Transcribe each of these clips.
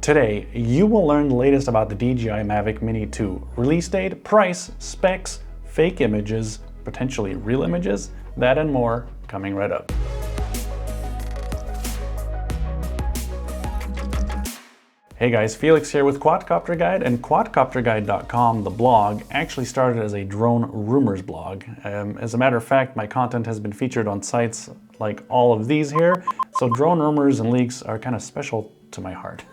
Today, you will learn the latest about the DJI Mavic Mini 2. Release date, price, specs, fake images, potentially real images, that and more coming right up. Hey guys, Felix here with Quadcopterguide, and Quadcopterguide.com, the blog, actually started as a drone rumors blog. As a matter of fact, my content has been featured on sites like all of these here, so drone rumors and leaks are kind of special to my heart.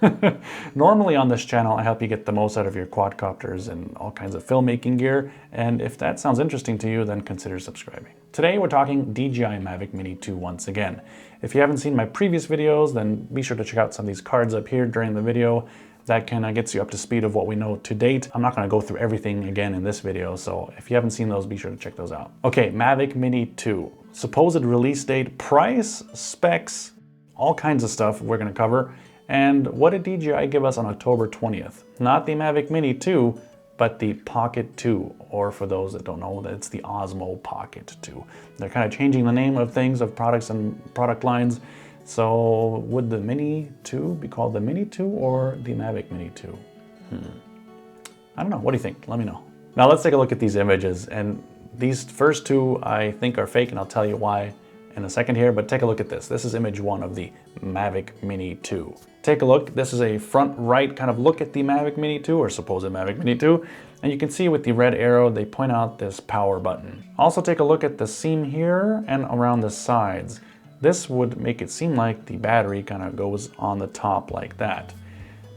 Normally on this channel, I help you get the most out of your quadcopters and all kinds of filmmaking gear, and if that sounds interesting to you, then consider subscribing. Today we're talking DJI Mavic Mini 2 once again. If you haven't seen my previous videos, then be sure to check out some of these cards up here during the video. That kind of gets you up to speed of what we know to date. I'm not going to go through everything again in this video, so if you haven't seen those, be sure to check those out. Okay, Mavic Mini 2. Supposed release date, price, specs, all kinds of stuff we're going to cover. And what did DJI give us on October 20th? Not the Mavic Mini 2, but the Pocket 2, or for those that don't know, it's the Osmo Pocket 2. They're kind of changing the name of things, of products and product lines. So would the Mini 2 be called the Mini 2 or the Mavic Mini 2? I don't know, what do you think? Let me know. Now let's take a look at these images, and these first two I think are fake, and I'll tell you why in a second here, but take a look at this. This is image one of the Mavic Mini 2. Take a look, this is a front right kind of look at the Mavic Mini 2, or supposed Mavic Mini 2, and you can see with the red arrow, they point out this power button. Also take a look at the seam here and around the sides. This would make it seem like the battery kind of goes on the top like that.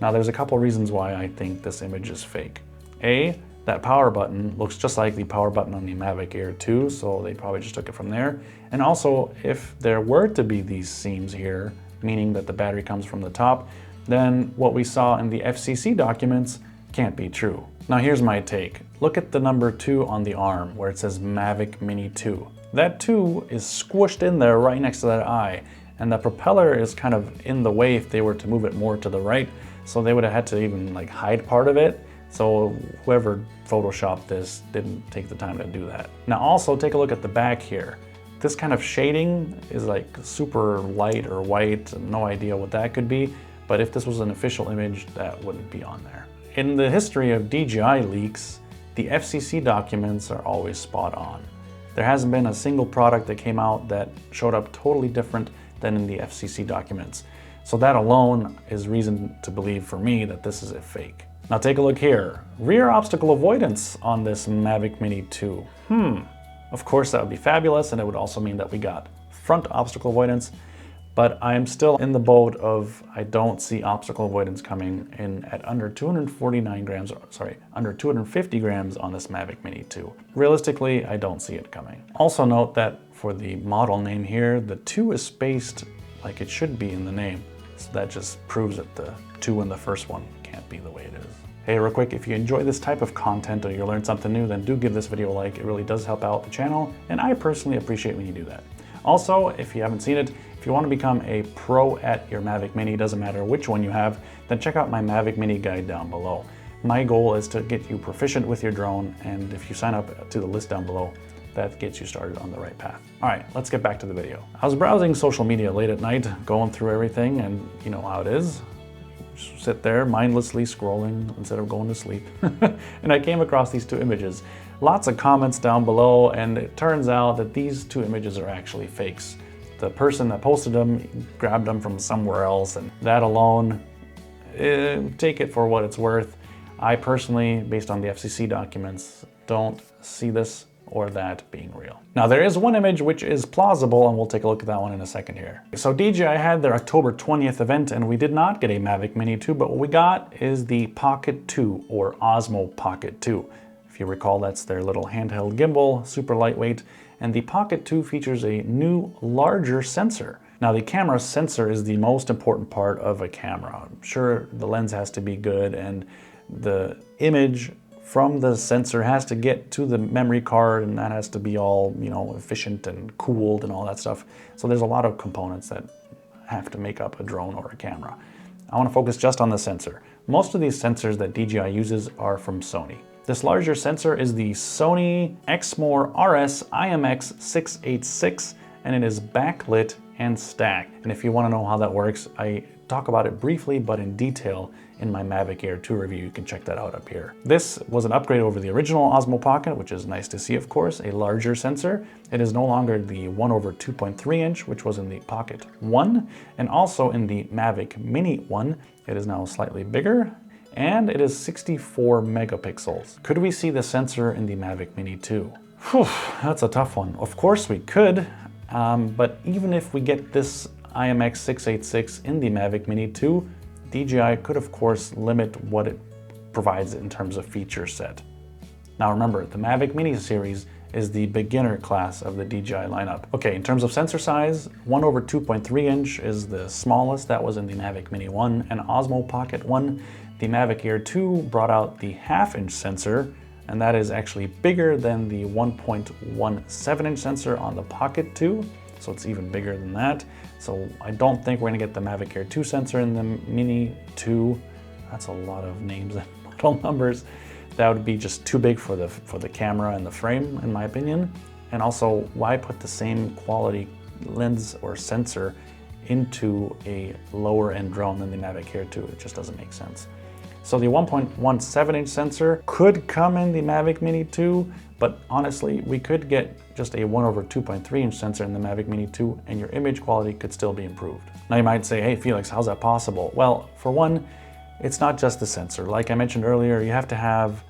Now there's a couple reasons why I think this image is fake. A, that power button looks just like the power button on the Mavic Air 2, so they probably just took it from there. And also, if there were to be these seams here, meaning that the battery comes from the top, then what we saw in the FCC documents can't be true. Now here's my take. Look at the number 2 on the arm where it says Mavic Mini 2. That 2 is squished in there right next to that eye, and the propeller is kind of in the way if they were to move it more to the right, so they would have had to even like hide part of it. So whoever photoshopped this didn't take the time to do that. Now also take a look at the back here. This kind of shading is like super light or white, no idea what that could be, but if this was an official image, that wouldn't be on there. In the history of DJI leaks, the FCC documents are always spot on. There hasn't been a single product that came out that showed up totally different than in the FCC documents. So that alone is reason to believe for me that this is a fake. Now take a look here. Rear obstacle avoidance on this Mavic Mini 2. Of course that would be fabulous, and it would also mean that we got front obstacle avoidance, but I'm still in the boat of I don't see obstacle avoidance coming in at under 249 grams, under 250 grams on this Mavic Mini 2. Realistically, I don't see it coming. Also note that for the model name here, the 2 is spaced like it should be in the name. So that just proves that the 2 in the first one can't be the way it is. Hey, real quick, if you enjoy this type of content or you learn something new, then do give this video a like. It really does help out the channel, and I personally appreciate when you do that. Also, if you haven't seen it, if you want to become a pro at your Mavic Mini, doesn't matter which one you have, then check out my Mavic Mini guide down below. My goal is to get you proficient with your drone, and if you sign up to the list down below, that gets you started on the right path. All right, let's get back to the video. I was browsing social media late at night, going through everything, and you know how it is. Sit there mindlessly scrolling instead of going to sleep. And I came across these 2 images. Lots of comments down below, and it turns out that these 2 images are actually fakes. The person that posted them grabbed them from somewhere else, and that alone, take it for what it's worth. I personally, based on the FCC documents, don't see this or that being real. Now there is one image which is plausible, and we'll take a look at that one in a second here. So DJI had their October 20th event, and we did not get a Mavic Mini 2, but what we got is the Pocket 2, or Osmo Pocket 2. If you recall, that's their little handheld gimbal, super lightweight, and the Pocket 2 features a new, larger sensor. Now the camera sensor is the most important part of a camera. Sure, the lens has to be good, and the image from the sensor has to get to the memory card, and that has to be all, you know, efficient and cooled and all that stuff. So there's a lot of components that have to make up a drone or a camera. I want to focus just on the sensor. Most of these sensors that DJI uses are from Sony. This larger sensor is the Sony Exmor RS IMX686, and it is backlit and stacked. And if you want to know how that works, I talk about it briefly, but in detail in my Mavic Air 2 review. You can check that out up here. This was an upgrade over the original Osmo Pocket, which is nice to see, of course, a larger sensor. It is no longer the 1/2.3 inch, which was in the Pocket 1, and also in the Mavic Mini 1. It is now slightly bigger, and it is 64 megapixels. Could we see the sensor in the Mavic Mini 2? Whew, that's a tough one. Of course we could, but even if we get this IMX686 in the Mavic Mini 2, DJI could of course limit what it provides in terms of feature set. Now remember, the Mavic Mini series is the beginner class of the DJI lineup. Okay, in terms of sensor size, 1/2.3 inch is the smallest. That was in the Mavic Mini 1 and Osmo Pocket 1. The Mavic Air 2 brought out the 1/2 inch sensor, and that is actually bigger than the 1.17 inch sensor on the Pocket 2. So it's even bigger than that. So I don't think we're gonna get the Mavic Air 2 sensor in the Mini 2. That's a lot of names and model numbers. That would be just too big for the camera and the frame, in my opinion. And also, why put the same quality lens or sensor into a lower end drone than the Mavic Air 2? It just doesn't make sense. So the 1.17 inch sensor could come in the Mavic Mini 2, but honestly, we could get just a 1/2.3 inch sensor in the Mavic Mini 2 and your image quality could still be improved. Now you might say, hey Felix, how's that possible? Well, for one, it's not just the sensor. Like I mentioned earlier, you have to have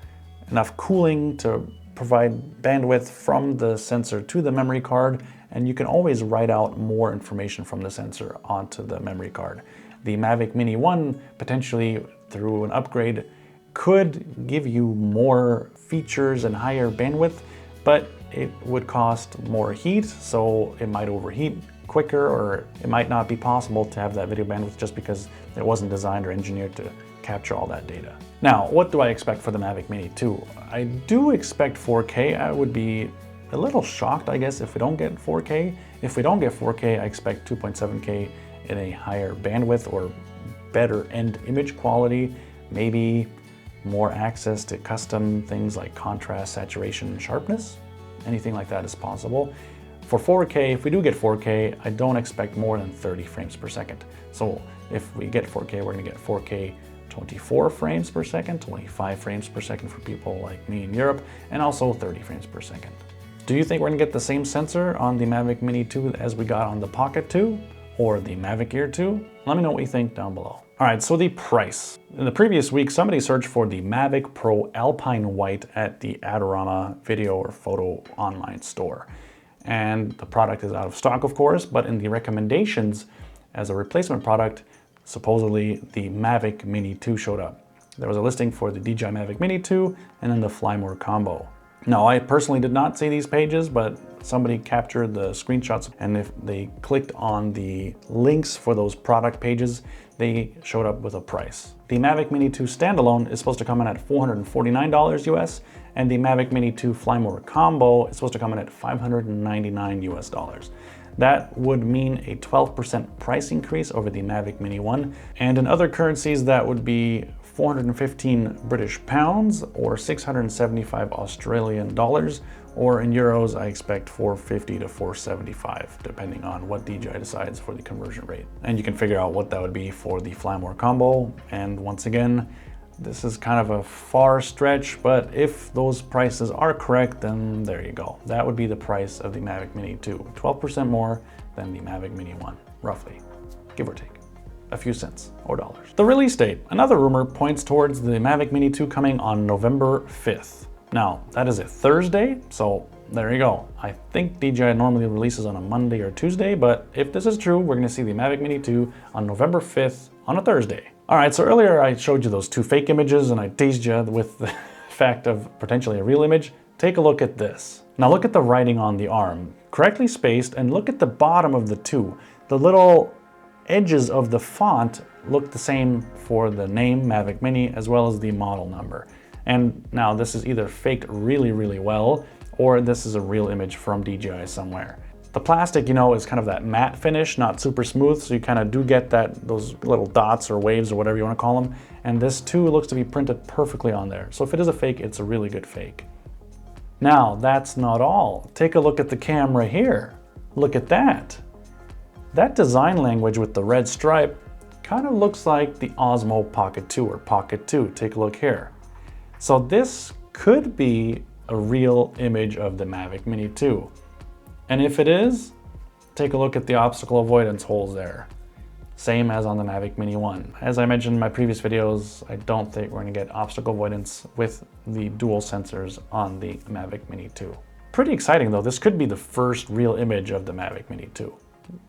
enough cooling to provide bandwidth from the sensor to the memory card, and you can always write out more information from the sensor onto the memory card. The Mavic Mini 1, potentially through an upgrade, could give you more features and higher bandwidth, but it would cost more heat, so it might overheat quicker, or it might not be possible to have that video bandwidth just because it wasn't designed or engineered to capture all that data. Now, what do I expect for the Mavic Mini 2? I do expect 4K. I would be a little shocked, I guess, if we don't get 4K. If we don't get 4K, I expect 2.7K in a higher bandwidth or better end image quality, maybe more access to custom things like contrast, saturation, and sharpness. Anything like that is possible. For 4K, if we do get 4K, I don't expect more than 30 frames per second. So if we get 4K, we're gonna get 4K 24 frames per second, 25 frames per second for people like me in Europe, and also 30 frames per second. Do you think we're gonna get the same sensor on the Mavic Mini 2 as we got on the Pocket 2 or the Mavic Air 2? Let me know what you think down below. All right, so the price. In the previous week, somebody searched for the Mavic Pro Alpine White at the Adorama video or photo online store. And the product is out of stock, of course, but in the recommendations as a replacement product, supposedly the Mavic Mini 2 showed up. There was a listing for the DJI Mavic Mini 2 and then the Fly More combo. Now, I personally did not see these pages, but somebody captured the screenshots, and if they clicked on the links for those product pages, they showed up with a price. The Mavic Mini 2 standalone is supposed to come in at $449 US, and the Mavic Mini 2 Fly More combo is supposed to come in at $599 US. That would mean a 12% price increase over the Mavic Mini 1, and in other currencies that would be 415 British pounds or 675 Australian dollars, or in euros I expect 450 to 475 depending on what DJI decides for the conversion rate. And you can figure out what that would be for the Fly More combo, and once again, this is kind of a far stretch, but if those prices are correct, then there you go. That would be the price of the Mavic Mini 2, 12% more than the Mavic Mini 1, roughly, give or take a few cents or dollars. The release date. Another rumor points towards the Mavic Mini 2 coming on November 5th. Now, that is a Thursday, so there you go. I think DJI normally releases on a Monday or Tuesday, but if this is true, we're gonna see the Mavic Mini 2 on November 5th on a Thursday. All right, so earlier I showed you those two fake images and I teased you with the fact of potentially a real image. Take a look at this. Now look at the writing on the arm, correctly spaced, and look at the bottom of the two. The little edges of the font look the same for the name Mavic Mini as well as the model number. And now this is either faked really, really well, or this is a real image from DJI somewhere. The plastic, you know, is kind of that matte finish, not super smooth, so you kind of do get those little dots or waves or whatever you want to call them. And this too looks to be printed perfectly on there. So if it is a fake, it's a really good fake. Now, that's not all. Take a look at the camera here. Look at that. That design language with the red stripe kind of looks like the Osmo Pocket 2 or Pocket 2. Take a look here. So this could be a real image of the Mavic Mini 2. And if it is, take a look at the obstacle avoidance holes there. Same as on the Mavic Mini 1. As I mentioned in my previous videos, I don't think we're going to get obstacle avoidance with the dual sensors on the Mavic Mini 2. Pretty exciting though, this could be the first real image of the Mavic Mini 2.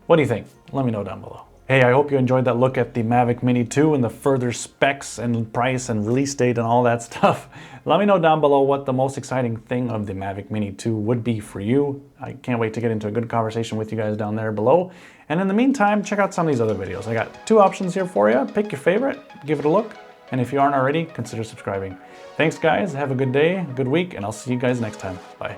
What do you think? Let me know down below. Hey, I hope you enjoyed that look at the Mavic Mini 2 and the further specs and price and release date and all that stuff. Let me know down below what the most exciting thing of the Mavic Mini 2 would be for you. I can't wait to get into a good conversation with you guys down there below. And in the meantime, check out some of these other videos. I got 2 options here for you. Pick your favorite, give it a look. And if you aren't already, consider subscribing. Thanks guys, have a good day, good week, and I'll see you guys next time. Bye.